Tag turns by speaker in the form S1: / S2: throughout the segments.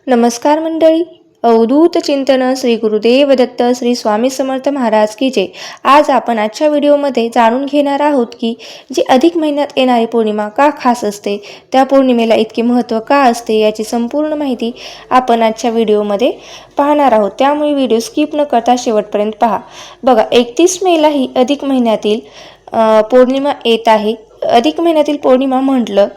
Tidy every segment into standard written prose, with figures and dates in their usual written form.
S1: नमस्कार मंडळी. अवधूत चिंतन श्री गुरुदेव दत्त श्री स्वामी समर्थ महाराज की जय. आज आपण आजच्या व्हिडिओमध्ये जाणून घेणार आहोत की जी अधिक महिन्यात येणारी पौर्णिमा का खास असते, त्या पौर्णिमेला इतके महत्त्व का असते, याची संपूर्ण माहिती आपण आजच्या व्हिडिओमध्ये पाहणार आहोत. त्यामुळे व्हिडिओ स्किप न करता शेवटपर्यंत पहा. बघा, 31 मेला ही अधिक महिन्यातील पौर्णिमा येत आहे. अधिक महिन्यातील पौर्णिमा म्हटलं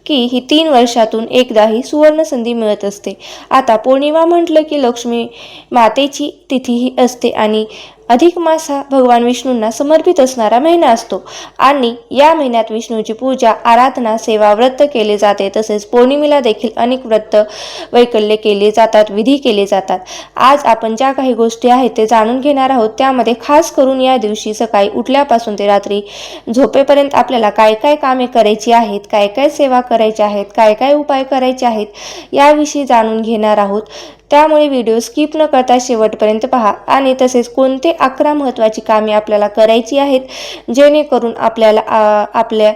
S1: की ही 3 वर्षातून एकदा ही सुवर्ण संधी मिळत असते. आता पौर्णिमा म्हटलं की लक्ष्मी मातेची तिथी ही असते आणि अधिक मास हा भगवान विष्णूंना समर्पित असणारा महिना असतो आणि या महिन्यात विष्णूची पूजा, आराधना, सेवा, व्रत केले जाते. तसेच पौर्णिमेला देखील अनेक व्रत वैकल्य केले जातात, विधी केले जातात. आज आपण ज्या काही गोष्टी आहेत ते जाणून घेणार आहोत. त्यामध्ये खास करून या दिवशी सकाळी उठल्यापासून ते रात्री झोपेपर्यंत आपल्याला काय काय कामे करायची आहेत, काय काय सेवा करायच्या आहेत, काय काय उपाय करायचे आहेत, याविषयी जाणून घेणार आहोत. त्यामुळे व्हिडिओ स्किप न करता शेवटपर्यंत पहा. आणि तसेच कोणते 11 महत्त्वाची कामे आपल्याला करायची आहेत जेणेकरून आपल्याला आपल्या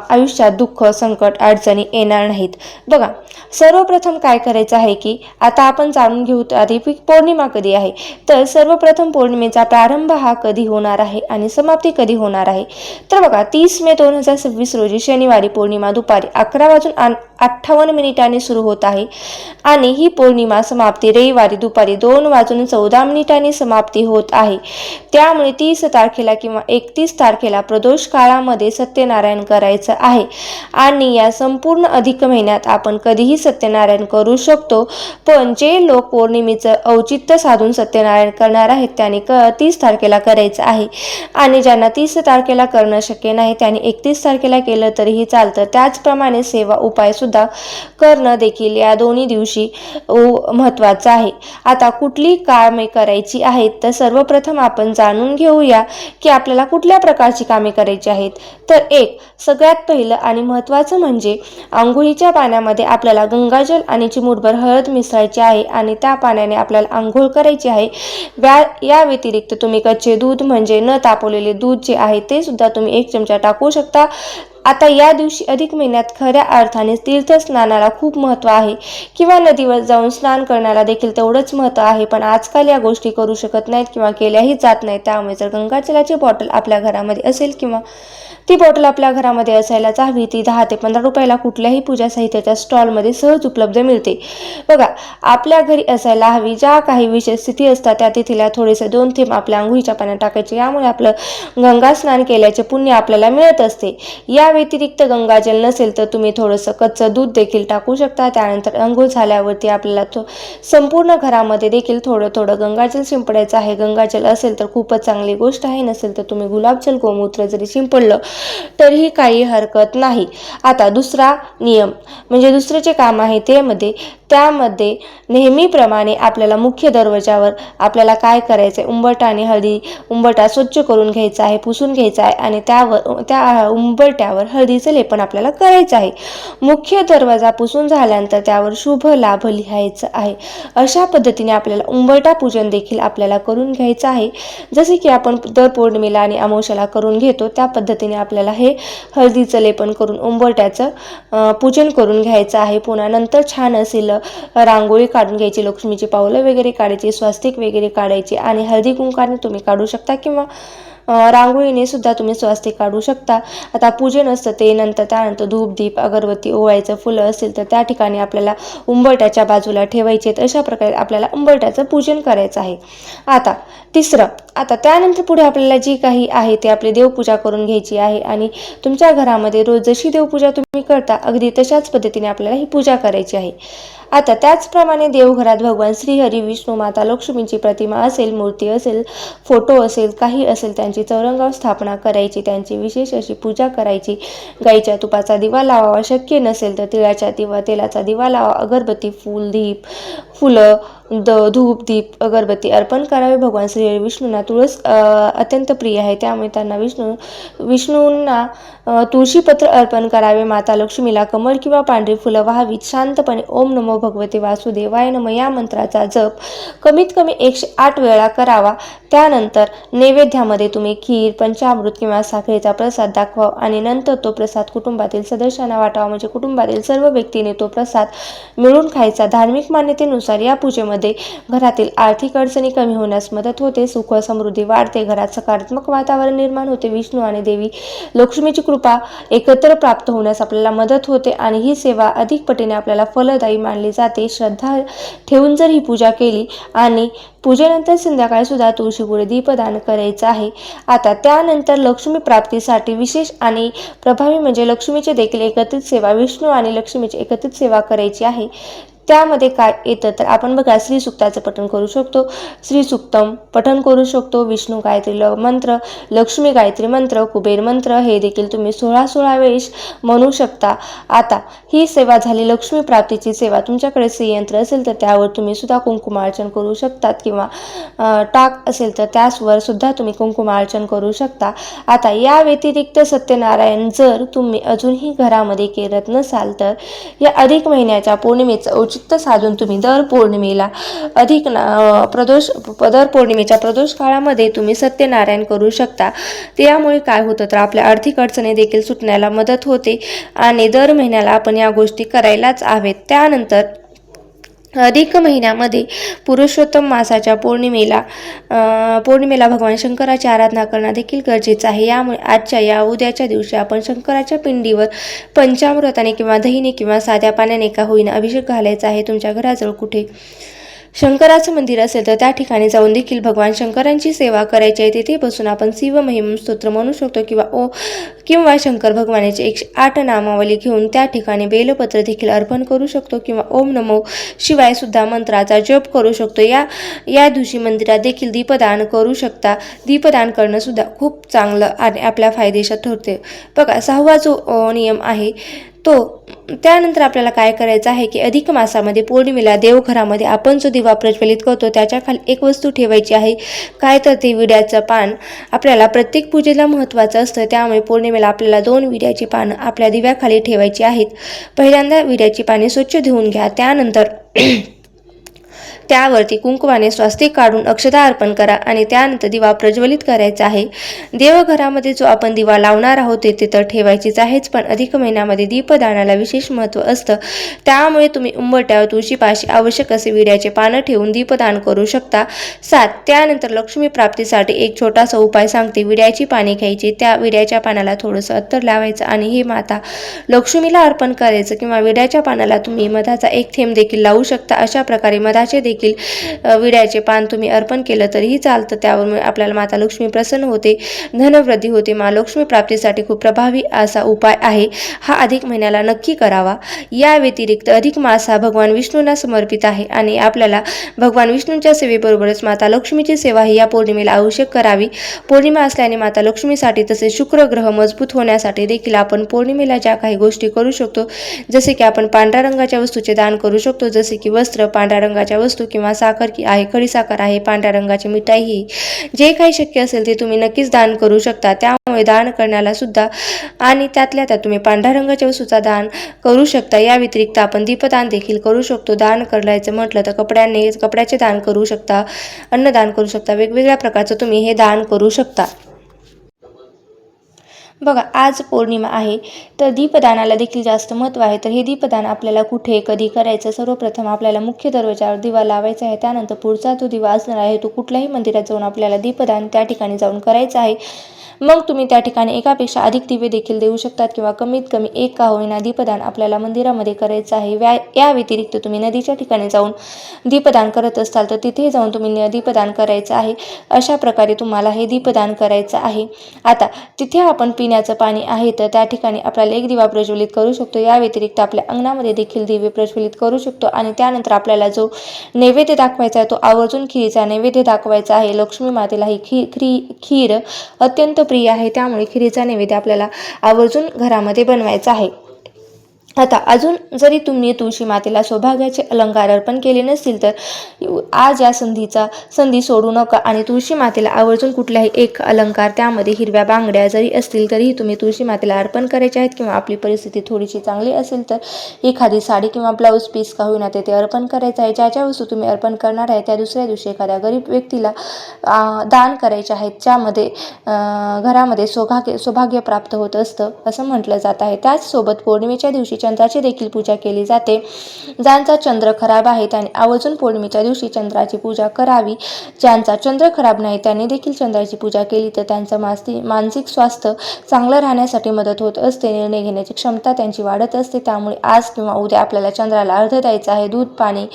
S1: आयुष्यात दुःख, संकट, अडचणी येणार नाहीत. बघा, सर्वप्रथम काय करायचं आहे की आता आपण जाणून घेऊ आधी पौर्णिमा कधी आहे. तर सर्वप्रथम पौर्णिमेचा प्रारंभ हा कधी होणार आहे आणि समाप्ती कधी होणार आहे. तर बघा, 30 मे 2026 रोजी शनिवारी पौर्णिमा दुपारी 11:58 सुरू होत आहे आणि ही पौर्णिमा समाप्ती रविवारी दुपारी 2:14 समाप्ती होत आहे. त्यामुळे 30 तारखेला किंवा 31 तारखेला प्रदोष काळामध्ये सत्यनारायण करायचं आहे आणि या संपूर्ण अधिक महिन्यात आपण कधीही सत्यनारायण करू शकतो. पण जे लोक पौर्णिमेचं औचित्य साधून सत्यनारायण करणार आहेत त्यांनी 30 तारखेला करायचं आहे आणि ज्यांना 30 तारखेला करणं शक्य नाही त्यांनी 31 तारखेला केलं तरीही चालतं. त्याचप्रमाणे सेवा उपाय सुद्धा करणं देखील या दोन्ही दिवशी महत्त्वाचं आहे. आता कुठली कामे करायची आहेत, तर सर्वप्रथम आपण जाणून घेऊया की आपल्याला कुठल्या प्रकारची कामे करायची आहेत. तर सगळ्यात पहिलं आणि महत्त्वाचं म्हणजे आंघोळीच्या पाण्यामध्ये आपल्याला गंगाजल आणि चिमूटभर हळद मिसळायची आहे आणि त्या पाण्याने आपल्याला आंघोळ करायची आहे. या व्यतिरिक्त तुम्ही कच्चे दूध म्हणजे न तापवलेले दूध जे आहे ते सुद्धा तुम्ही 1 चमचा टाकू शकता. आता या दिवशी अधिक महिन्यात खऱ्या अर्थाने तीर्थस्नानाला खूप महत्त्व आहे किंवा नदीवर जाऊन स्नान करण्याला देखील तेवढंच महत्त्व आहे. पण आजकाल या गोष्टी करू शकत नाहीत किंवा केल्याही जात नाहीत. त्यामुळे जर गंगाजलाची बॉटल आपल्या घरामध्ये असेल किंवा ती बॉटल आपल्या घरामध्ये असायलाच हवी. ती 10 ते 15 रुपयाला कुठल्याही पूजा साहित्याच्या स्टॉलमध्ये सहज उपलब्ध मिळते. बघा, आपल्या घरी असायला हवी. ज्या काही विशेष स्थिती असतात त्या तिथीला थोडेसे 2 थेंब आपल्या आंघोळीच्या पाण्यात टाकायचे. यामुळे आपलं गंगा स्नान केल्याचे पुण्य आपल्याला मिळत असते. या व्यतिरिक्त गंगाजल नसेल तर तुम्ही थोडंसं कच्चं दूध देखील टाकू शकता. त्यानंतर आंघोळ झाल्यावरती आपल्याला संपूर्ण घरामध्ये देखील थोडं थोडं गंगाजल शिंपडायचं आहे. गंगाजल असेल तर खूपच चांगली गोष्ट आहे, नसेल तर तुम्ही गुलाबजल, गोमूत्र जरी शिंपडलं तरीही काही हरकत नाही. आता दुसरा नियम म्हणजे दुसरे जे काम आहे त्यामध्ये नेहमीप्रमाणे आपल्याला मुख्य दरवाजावर आपल्याला काय करायचं आहे, उंबरठा आणि हळदी, उंबरठा स्वच्छ करून घ्यायचा आहे, पुसून घ्यायचा आहे आणि त्या उंबरट्यावर हळदीचं लेपन आपल्याला करायचं आहे. मुख्य दरवाजा पुसून झाल्यानंतर त्यावर शुभ लाभ लिहायचं आहे. अशा पद्धतीने आपल्याला उंबरठा पूजन देखील आपल्याला करून घ्यायचं आहे. जसे की आपण दर पौर्णिमेला आणि अमावस्येला करून घेतो त्या पद्धतीने आपल्याला हे हळदीचं लेपन करून उंबरट्याचं पूजन करून घ्यायचं आहे. पुन्हा नंतर छान असेल रांगोळी काढून घ्यायची, लक्ष्मीची पावलं वगैरे काढायची, स्वास्तिक वगैरे काढायची आणि हळदी कुंकाने तुम्ही काढू शकता किंवा रांगोळीने सुद्धा तुम्ही स्वास्तिक काढू शकता. आता पूजन असतं ते त्यानंतर धूप, दीप, अगरबत्ती ओवायचं, फुलं असेल तर त्या ठिकाणी आपल्याला उंबरट्याच्या बाजूला ठेवायचे. अशा प्रकारे आपल्याला उंबरट्याचं पूजन करायचं आहे. आता तिसरं, आता त्यानंतर पुढे आपल्याला जी काही आहे ते आपली देवपूजा करून घ्यायची आहे आणि तुमच्या घरामध्ये रोज जशी देवपूजा तुम्ही करता अगदी तशाच पद्धतीने आपल्याला ही पूजा करायची आहे. आता त्याचप्रमाणे देवघरात भगवान श्रीहरी, विष्णू, माता लक्ष्मीची प्रतिमा असेल, मूर्ती असेल, फोटो असेल, काही असेल त्यांची चौरंगावर स्थापना करायची, त्यांची विशेष अशी पूजा करायची. गाईच्या तुपाचा दिवा लावावा, शक्य नसेल तर तेलाचा दिवा लावा, अगरबत्ती, फुलं, धूप, दीप, अगरबत्ती अर्पण करावे. भगवान श्री विष्णूंना तुळस अत्यंत प्रिय आहे, त्यामुळे त्यांना विष्णूंना तुळशीपत्र अर्पण करावे. माता लक्ष्मीला कमळ किंवा पांढरी फुलं व्हावीत. शांतपणे ओम नमो भगवते वासुदेवाय नमः या मंत्राचा जप कमीत कमी 108 वेळा करावा। त्यानंतर नैवेद्यामध्ये तुम्ही खीर, पंचामृत किंवा साखरेचा प्रसाद दाखवा आणि नंतर तो प्रसाद कुटुंबातील सदस्यांना वाटावा, म्हणजे कुटुंबातील सर्व व्यक्तींनी तो प्रसाद मिळून खायचा। धार्मिक मान्यतेनुसार या पूजेमध्ये घरातील आर्थिक अडचणी कमी होण्यास मदत होते, सुख समृद्धी वाढते, घरात सकारात्मक वातावरण निर्माण होते, विष्णू आणि देवी लक्ष्मीची कृपा एकत्र प्राप्त होण्यास आपल्याला मदत होते आणि ही सेवा अधिक पटीने आपल्याला फलदायी मानली जाते। श्रद्धा ठेवून जर ही पूजा केली आणि पूजेनंतर संध्याकाळी सुद्धा तुळशीपुढे दीपदान करायचं आहे। आता त्यानंतर लक्ष्मी प्राप्तीसाठी विशेष आणि प्रभावी म्हणजे लक्ष्मीची देखील एकत्रित सेवा, विष्णू आणि लक्ष्मीची एकत्रित सेवा करायची आहे। त्यामध्ये काय येतं तर आपण बघा, श्री सुक्ताचं पठण करू शकतो, श्री सुक्तम पठण करू शकतो, विष्णू गायत्री मंत्र, लक्ष्मी गायत्री मंत्र, कुबेर मंत्र हे देखील तुम्ही 16 वेळेस म्हणू शकता। आता ही सेवा झाली लक्ष्मी प्राप्तीची सेवा। तुमच्याकडे श्रीयंत्र असेल तर त्यावर तुम्ही सुद्धा कुंकुमार्चन करू शकतात किंवा टाक असेल तर त्यावर सुद्धा तुम्ही कुंकुमार्चन करू शकता। आता या व्यतिरिक्त सत्यनारायण जर तुम्ही अजूनही घरामध्ये करत नसाल तर या अधिक महिन्याच्या पौर्णिमेचं औचित्य साधून तुम्ही दर पौर्णिमेला दर पौर्णिमेच्या प्रदोष काळामध्ये तुम्ही सत्यनारायण करू शकता। त्यामुळे काय होतं तर आपल्या आर्थिक अडचणी देखील सुटण्याला मदत होते आणि दर महिन्याला आपण या गोष्टी करायलाच हवेत। त्यानंतर अधिक महिन्यामध्ये पुरुषोत्तम मासाच्या पौर्णिमेला भगवान शंकराची आराधना करणं देखील गरजेचं आहे। यामुळे आजच्या या उद्याच्या दिवशी आपण शंकराच्या पिंडीवर पंचामृताने किंवा दहीने किंवा साध्या पाण्याने का होईना अभिषेक घालायचा आहे। तुमच्या घराजवळ कुठे शंकराचं मंदिर असेल तर त्या ठिकाणी जाऊन देखील भगवान शंकरांची सेवा करायची आहे। तिथे बसून आपण शिव महिम स्तोत्र म्हणू शकतो किंवा शंकर भगवानाची 108 नामावली घेऊन त्या ठिकाणी बेलपत्र देखील अर्पण करू शकतो किंवा ओम नमो शिवाय सुद्धा मंत्राचा जप करू शकतो। या दिवशी मंदिरात देखील दीपदान करू शकता। दीपदान करणं सुद्धा खूप चांगलं आणि आपल्या फायदेशीर ठरते। बघा, 6वा जो नियम आहे तो त्यानंतर आपल्याला काय करायचं आहे की अधिक मासामध्ये पौर्णिमेला देवघरामध्ये आपण जो दिवा प्रज्वलित करतो त्याच्या खाली एक वस्तू ठेवायची आहे, काय तर ते विड्याचं पान। आपल्याला प्रत्येक पूजेला महत्त्वाचं असतं, त्यामुळे पौर्णिमेला आपल्याला 2 विड्याची पानं आपल्या दिव्याखाली ठेवायची आहेत। पहिल्यांदा विड्याची पाने स्वच्छ धुवून घ्या, त्यानंतर त्यावरती कुंकुमाने स्वास्तिक काढून अक्षता अर्पण करा आणि त्यानंतर दिवा प्रज्वलित करायचा आहे। देवघरामध्ये जो आपण दिवा लावणार आहोत ते तर ठेवायचीच आहेच, पण अधिक महिन्यामध्ये दीपदानाला विशेष महत्त्व असतं, त्यामुळे तुम्ही उंबरठ्यावर तुळशीपाशी आवश्यक असे विड्याचे पानं ठेवून दीपदान करू शकता। 7 त्यानंतर लक्ष्मी प्राप्तीसाठी एक छोटासा उपाय सांगते। विड्याची पाने घ्यायची, त्या विड्याच्या पानाला थोडंसं अत्तर लावायचं आणि हे माता लक्ष्मीला अर्पण करायचं किंवा विड्याच्या पानाला तुम्ही मधाचा एक थेंब देखील लावू शकता। अशा प्रकारे मधाचे देखील विड्याचे पान तुम्ही अर्पण केलं तरीही चालतं, त्यावर आपल्याला माता लक्ष्मी प्रसन्न होते, धनवृद्धी होते। लक्ष्मी प्राप्तीसाठी खूप प्रभावी असा उपाय आहे, हा अधिक महिन्याला नक्की करावा। या व्यतिरिक्त अधिक मास हा भगवान विष्णूंना समर्पित आहे आणि आपल्याला भगवान विष्णूंच्या सेवेबरोबरच माता लक्ष्मीची सेवा ही या पौर्णिमेला आवश्यक करावी। पौर्णिमा असल्याने माता लक्ष्मीसाठी तसेच शुक्र ग्रह मजबूत होण्यासाठी देखील आपण पौर्णिमेला ज्या काही गोष्टी करू शकतो, जसे की आपण पांढऱ्या रंगाच्या वस्तूचे दान करू शकतो, जसे की वस्त्र, पांढऱ्या रंगाच्या वस्तू किंवा साखर आहे, खडीसाखर आहे, पांढऱ्या रंगाची मिठाई, ही जे काही शक्य असेल ते तुम्ही नक्कीच दान करू शकता। त्यामुळे दान करण्याला सुद्धा आणि त्यातल्या त्यात तुम्ही पांढऱ्या रंगाच्या वस्तूचा दान करू शकता। या व्यतिरिक्त आपण दीपदान देखील करू शकतो। दान करायचं म्हटलं तर कपड्याचे दान करू शकता, अन्नदान करू शकता, वेगवेगळ्या प्रकारचं तुम्ही हे दान करू शकता। बघा, आज पौर्णिमा आहे तर दीपदानाला देखील जास्त महत्त्व आहे। तर हे दीपदान आपल्याला कुठे कधी करायचं, सर्वप्रथम आपल्याला मुख्य दरवाजावर दिवा लावायचा आहे, त्यानंतर पुढचा जो दिवा असणार आहे तो कुठल्याही मंदिरात जाऊन आपल्याला दीपदान त्या ठिकाणी जाऊन करायचं आहे। मग तुम्ही त्या ठिकाणी एकापेक्षा अधिक दिवे देखील देऊ शकतात किंवा कमीत कमी एक का होईना दीपदान आपल्याला मंदिरामध्ये करायचं आहे। या व्यतिरिक्त तुम्ही नदीच्या ठिकाणी जाऊन दीपदान करत असताल तर तिथे जाऊन तुम्ही दीपदान करायचं आहे। अशा प्रकारे तुम्हाला हे दीपदान करायचं आहे। आता तिथे आपण पिण्याचं पाणी आहे तर त्या ठिकाणी आपल्याला एक दिवा प्रज्वलित करू शकतो। या व्यतिरिक्त आपल्या अंगणामध्ये देखील दिवे प्रज्वलित करू शकतो आणि त्यानंतर आपल्याला जो नैवेद्य दाखवायचा आहे तो आवर्जून खिरीचा नैवेद्य दाखवायचा आहे। लक्ष्मी मातेला ही खीर अत्यंत प्रिय आहे, त्यामुळे खिरीचा नैवेद्य आपल्याला आवर्जून घरामध्ये बनवायचा आहे। आता अजून जरी तुम्ही तुळशी मातेला सौभाग्याचे अलंकार अर्पण केले नसतील तर आज या संधी सोडू नका आणि तुळशी मातेला आवर्जून कुठलाही एक अलंकार, त्यामध्ये हिरव्या बांगड्या जरी असतील तरीही तुम्ही तुळशी मातेला अर्पण करायचे आहेत, किंवा आपली परिस्थिती थोडीशी चांगली असेल तर एखादी साडी किंवा ब्लाऊज पीस का होईना ते अर्पण करायचं आहे. ज्या ज्या वस्तू तुम्ही अर्पण करणार आहे त्या दुसऱ्या दिवशी एखाद्या गरीब व्यक्तीला दान करायचे आहेत, ज्यामध्ये घरामध्ये सौभाग्य प्राप्त होत असतं असं म्हटलं जात आहे. त्याचसोबत पौर्णिमेच्या दिवशी चंद्राची देखील पूजा केली जाते. ज्यांचा चंद्र खराब आहे त्यांनी आवर्जून पौर्णिमेच्या दिवशी चंद्राची पूजा करावी. ज्यांचा चंद्र खराब नाही त्यांनी देखील चंद्राची पूजा केली तर त्यांचं मानसिक स्वास्थ्य चांगलं राहण्यासाठी मदत होत असते. निर्णय घेण्याची क्षमता त्यांची वाढत असते. त्यामुळे आज किंवा उद्या आपल्याला चंद्राला अर्घ्य द्यायचं आहे. दूध, पाणी,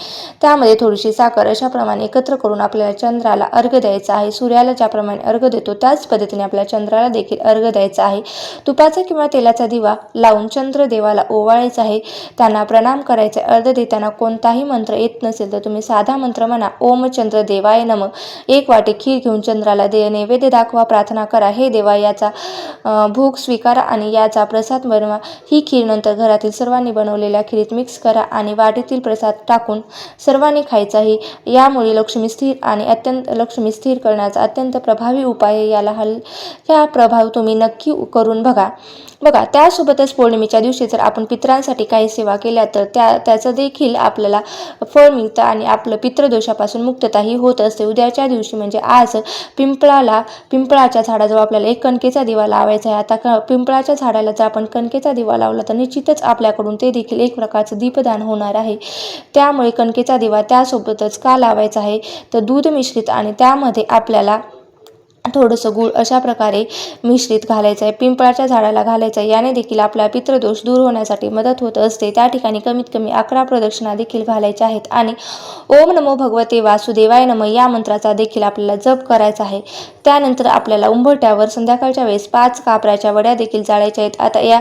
S1: त्यामध्ये थोडीशी साखर अशाप्रमाणे एकत्र करून आपल्याला चंद्राला अर्घ्य द्यायचा आहे. सूर्याला ज्याप्रमाणे अर्घ्य देतो त्याच पद्धतीने आपल्याला चंद्राला देखील अर्घ्य द्यायचा आहे. तुपाचा किंवा तेलाचा दिवा लावून चंद्रदेवाला ओवाळायचा आहे. त्यांना प्रणाम करायचे. अर्घ्य देताना कोणताही मंत्र येत नसेल तर तुम्ही साधा मंत्र म्हणा, ओम चंद्र देवाय नमः. एक वाटी खीर घेऊन चंद्राला नैवेद्य दाखवा. प्रार्थना करा, हे देवा याचा भोग स्वीकारा आणि याचा प्रसाद बनवा. ही खीर नंतर घरातील सर्वांनी बनवलेल्या खीरीत मिक्स करा आणि वाटीतील प्रसाद टाकून सर्वांनी खायचा आहे. यामुळे लक्ष्मी स्थिर करण्याचा अत्यंत प्रभावी उपाय आहे. हा प्रभाव तुम्ही नक्की करून बघा. त्यासोबतच पौर्णिमेच्या दिवशी जर आपण पितरांसाठी काही सेवा केल्या तर त्याचं देखील आपल्याला फळ मिळतं आणि आपलं पितृदोषापासून मुक्तताही होत असते. उद्याच्या दिवशी म्हणजे आज पिंपळाच्या झाडाजवळ आपल्याला एक कणकेचा दिवा लावायचा आहे. आता पिंपळाच्या झाडाला जर आपण कणकेचा दिवा लावला तर निश्चितच आपल्याकडून ते देखील एक प्रकारचं दीपदान होणार आहे. त्यामुळे कणकेचा दिवा त्यासोबतच का लावायचा आहे तर दूध मिश्रित आणि त्यामध्ये आपल्याला थोडंसं गूळ अशा प्रकारे मिश्रित घालायचं आहे. पिंपळाच्या झाडाला घालायचं आहे. याने देखील आपला पितृदोष दूर होण्यासाठी मदत होत असते. त्या ठिकाणी कमीत कमी 11 प्रदक्षिणा देखील घालायच्या आहेत आणि ओम नमो भगवते वासुदेवाय नमः या मंत्राचा देखील आपल्याला जप करायचा आहे. त्यानंतर आपल्याला उंबरठ्यावर संध्याकाळच्या वेळेस 5 कापराच्या वड्या देखील जाळायच्या आहेत. आता या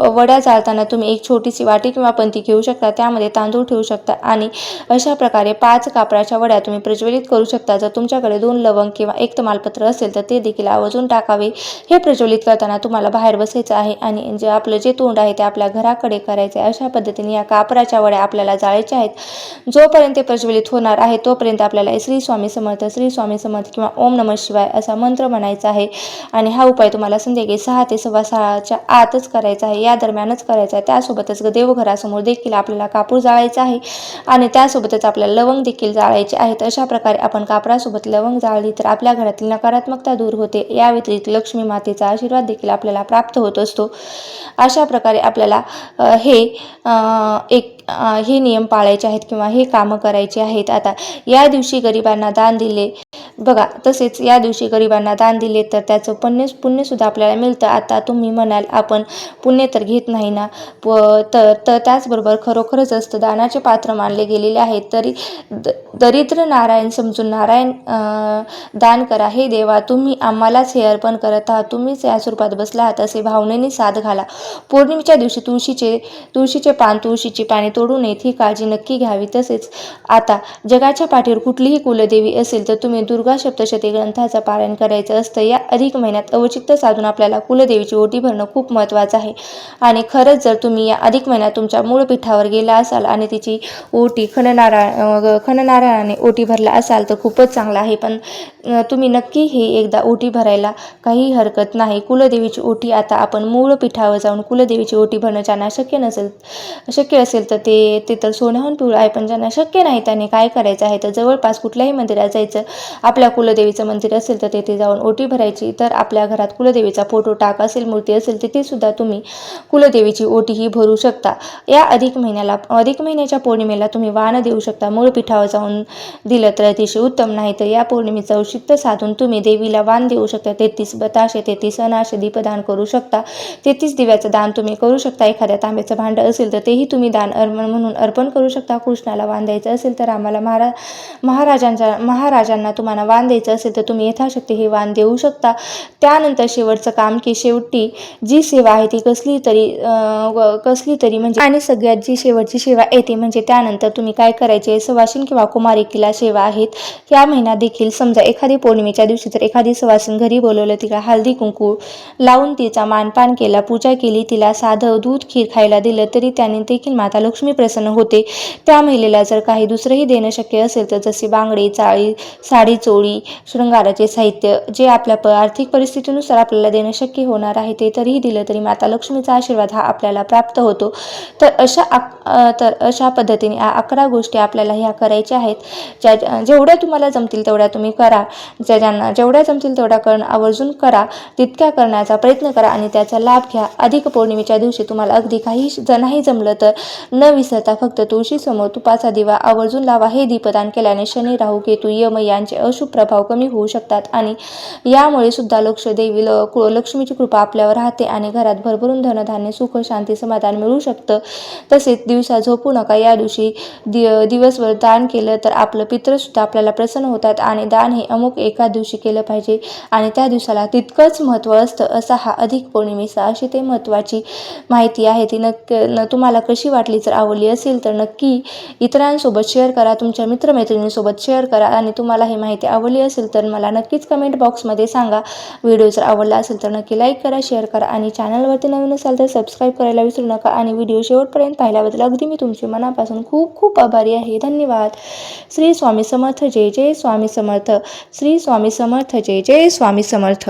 S1: वड्या जाळताना तुम्ही एक छोटीशी वाटी किंवा पंती घेऊ शकता. त्यामध्ये तांदूळ ठेवू शकता आणि अशा प्रकारे 5 कापराच्या वड्या तुम्ही प्रज्वलित करू शकता. जर तुमच्याकडे 2 लवंग किंवा 1 तमालपत्र असेल तर ते देखील आवर्जून टाकावे. हे प्रज्वलित करताना तुम्हाला बाहेर बसायचं आहे आणि आपलं जे तोंड आहे ते आपल्या घराकडे करायचे आहे. अशा पद्धतीने या कापराच्या वड्या आपल्याला जाळायच्या आहेत. जोपर्यंत ते प्रज्वलित होणार आहे तोपर्यंत आपल्याला श्री स्वामी समर्थ किंवा ओम नमः शिवाय असा मंत्र म्हणायचा आहे आणि हा उपाय तुम्हाला संध्याकाळी 6 ते 6:15च्या आतच करायचा आहे. या दरम्यानच करायचा आहे. त्यासोबतच देवघरासमोर देखील आपल्याला कापूर जाळायचा आहे आणि त्यासोबतच आपल्याला लवंग देखील जाळायचे आहेत. अशा प्रकारे आपण कापरासोबत लवंग जाळली तर आपल्या घरातील नकारात्मकता दूर होते. या व्यतिरिक्त लक्ष्मी मातेचा आशीर्वाद देखील आपल्याला प्राप्त होत असतो. अशा प्रकारे आपल्याला हे नियम पाळायचे आहेत किंवा हे कामं करायचे आहेत. आता या दिवशी गरिबांना दान दिले बघा, तसेच या दिवशी गरिबांना दान दिले तर त्याचं पुण्यसुद्धा आपल्याला मिळतं. आता तुम्ही म्हणाल आपण पुण्य तर घेत नाही ना, तर त्याचबरोबर खरोखरच असतं. दानाचे पात्र मानले गेलेले आहेत. तरी दरिद्र नारायण समजून नारायण दान करा. हे देवा, तुम्ही आम्हालाच हे अर्पण करत आहात, तुम्हीच या स्वरूपात बसला आहात असे भावनेने साथ घाला. पौर्णिमेच्या दिवशी तुळशीचे पान, तुळशीची पाने तोडू नयेत ही काळजी नक्की घ्यावी. तसेच आता जगाच्या पाठीवर कुठलीही कुलदेवी असेल तर तुम्ही दुर्गा सप्तशती ग्रंथाचं पारायण करायचं असतं. या अधिक महिन्यात अवचित्त साधून आपल्याला कुलदेवीची ओटी भरणं खूप महत्त्वाचं आहे. आणि खरंच जर तुम्ही या अधिक महिन्यात तुमच्या मूळ पीठावर गेला असाल आणि तिची ओटी खणनारायणाने ओटी भरला असाल तर खूपच चांगलं आहे. पण तुम्ही नक्की हे एकदा ओटी भरायला काही हरकत नाही. कुलदेवीची ओटी आता आपण मूळ पीठावर जाऊन कुलदेवीची ओटी भरणं ज्यांना शक्य असेल तर ते तर सोन्याहून पिवळं आहे. पण ज्यांना शक्य नाही त्याने काय करायचं आहे तर जवळपास कुठल्याही मंदिरात जायचं. आपल्या कुलदेवीचं मंदिर असेल तर तेथे जाऊन ओटी भरायची. तर आपल्या घरात कुलदेवीचा फोटो टाक असेल, मूर्ती असेल तिथे सुद्धा तुम्ही कुलदेवीची ओटी ही भरू शकता. या अधिक महिन्याच्या पौर्णिमेला तुम्ही वाण देऊ शकता. मूळ पीठावर जाऊन दिलं तर अतिशय उत्तम. नाही तर या पौर्णिमेचं औचित्य साधून तुम्ही देवीला वाण देऊ शकता. 33 बताशे 33 अनाशे दीपदान करू शकता. 33 दिव्याचं दान तुम्ही करू शकता. एखाद्या तांब्याचं भांडं असेल तर तेही तुम्ही दान म्हणून अर्पण करू शकता. कृष्णाला वाण द्यायचं असेल तर आम्हाला महाराजांना तुम्हाला वाण द्यायचं असेल तर तुम्ही यथाशक्ती हे वाण देऊ शकता. त्यानंतर शेवटचं काम की शेवटी जी सेवा आहे ती कसली तरी म्हणजे आणि सगळ्यात जी शेवटची सेवा येते म्हणजे त्यानंतर तुम्ही काय करायचे, सवाशीण किंवा कुमारिकेला सेवा आहेत. या महिन्यात देखील समजा एखादी पौर्णिमेच्या दिवशी जर एखादी सुवासीन घरी बोलवलं, तिला हळदी कुंकू लावून तिचा मानपान केला, पूजा केली, तिला साधं दूध खीर खायला दिलं तरी त्याने देखील माता लक्ष्मी प्रसन्न होते. त्या महिलेला जर काही दुसरंही देणं शक्य असेल तर जसे बांगडी, चाळी, साडी, चोळी, शृंगाराचे साहित्य जे आपल्या आर्थिक परिस्थितीनुसार आपल्याला देणं शक्य होणार आहे ते तरीही दिलं तरी माता लक्ष्मीचा आशीर्वाद हा आपल्याला प्राप्त होतो. तर अशा पद्धतीने 11 गोष्टी आपल्याला ह्या करायच्या आहेत. जेवढ्या तुम्हाला जमतील तेवढ्या तुम्ही करा. ज्यांना जेवढ्या जमतील तेवढ्या आवर्जून करा. तितक्या करण्याचा प्रयत्न करा आणि त्याचा लाभ घ्या. अधिक पौर्णिमेच्या दिवशी तुम्हाला अगदी काही नाही जमलं तर न विसरता फक्त तुळशीसमोर तुपाचा दिवा आवर्जून लावा. हे दीपदान केल्याने शनी, राहू, केतू, यम यांचे अशुभ प्रभाव कमी होऊ शकतात आणि यामुळे सुद्धा लक्ष्मीची कृपा आपल्यावर राहते आणि घरात भरभरून धनधान्य, सुख, शांती, समाधान मिळू शकतं. तसेच दिवसा झोपू नका. या दिवशी दिवसभर दान केलं तर आपलं पितृसुद्धा आपल्याला प्रसन्न होतात आणि दान हे अमुक एका दिवशी केलं पाहिजे आणि त्या दिवसाला तितकंच महत्त्व असतं. असा हा अधिक पौर्णिमेचा अशी ते महत्त्वाची माहिती आहे. ती तुम्हाला कशी वाटली, जर आवडली असेल तर नक्की इतरांसोबत शेअर करा, तुमच्या मित्रमैत्रिणींसोबत शेअर करा आणि तुम्हाला ही माहिती आवडली असेल तर मला नक्कीच कमेंट बॉक्समध्ये सांगा. व्हिडिओ जर आवडला असेल तर नक्की लाईक करा, शेअर करा आणि चॅनलवरती नवीन असाल तर सबस्क्राईब करायला विसरू नका आणि व्हिडिओ शेवटपर्यंत पाहिल्याबद्दल अगदी मी तुमचे मनापासून खूप खूप आभारी आहे. धन्यवाद. श्री स्वामी समर्थ. जय जय स्वामी समर्थ. श्री स्वामी समर्थ. जय जय स्वामी समर्थ.